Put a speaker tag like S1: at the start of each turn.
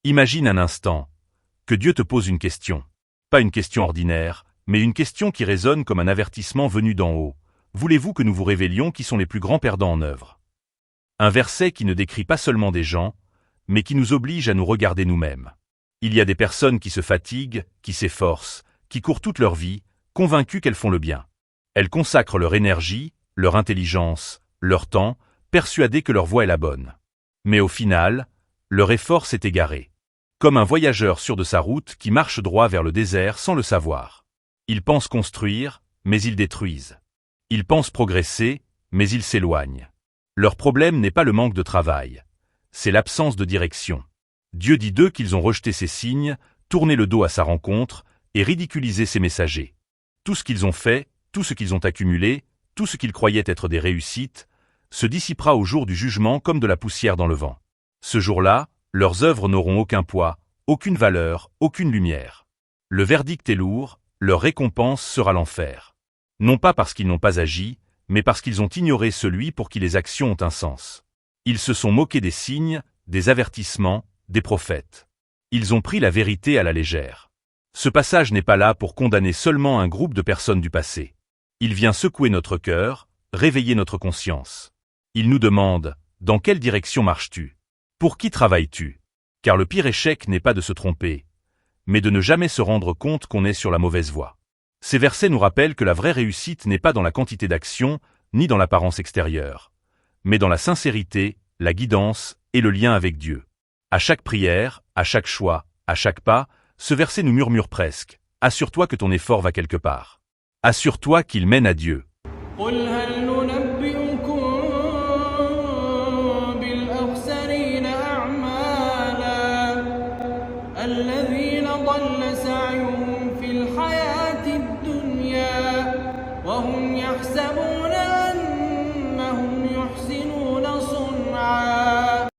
S1: Imagine un instant que Dieu te pose une question. Pas une question ordinaire, mais une question qui résonne comme un avertissement venu d'en haut. Voulez-vous que nous vous révélions qui sont les plus grands perdants en œuvre? Un verset qui ne décrit pas seulement des gens, mais qui nous oblige à nous regarder nous-mêmes. Il y a des personnes qui se fatiguent, qui s'efforcent, qui courent toute leur vie, convaincues qu'elles font le bien. Elles consacrent leur énergie, leur intelligence, leur temps, persuadées que leur voie est la bonne. Mais au final, leur effort s'est égaré. Comme un voyageur sûr de sa route qui marche droit vers le désert sans le savoir. Ils pensent construire, mais ils détruisent. Ils pensent progresser, mais ils s'éloignent. Leur problème n'est pas le manque de travail, c'est l'absence de direction. Dieu dit d'eux qu'ils ont rejeté ses signes, tourné le dos à sa rencontre et ridiculisé ses messagers. Tout ce qu'ils ont fait, tout ce qu'ils ont accumulé, tout ce qu'ils croyaient être des réussites, se dissipera au jour du jugement comme de la poussière dans le vent. Ce jour-là, leurs œuvres n'auront aucun poids, aucune valeur, aucune lumière. Le verdict est lourd, leur récompense sera l'enfer. Non pas parce qu'ils n'ont pas agi, mais parce qu'ils ont ignoré celui pour qui les actions ont un sens. Ils se sont moqués des signes, des avertissements, des prophètes. Ils ont pris la vérité à la légère. Ce passage n'est pas là pour condamner seulement un groupe de personnes du passé. Il vient secouer notre cœur, réveiller notre conscience. Il nous demande, dans quelle direction marches-tu? Pour qui travailles-tu? Car le pire échec n'est pas de se tromper, mais de ne jamais se rendre compte qu'on est sur la mauvaise voie. Ces versets nous rappellent que la vraie réussite n'est pas dans la quantité d'actions, ni dans l'apparence extérieure, mais dans la sincérité, la guidance et le lien avec Dieu. À chaque prière, à chaque choix, à chaque pas, ce verset nous murmure presque. Assure-toi que ton effort va quelque part. Assure-toi qu'il mène à Dieu.
S2: الذين ضل سعيهم في الحياة الدنيا وهم يحسبون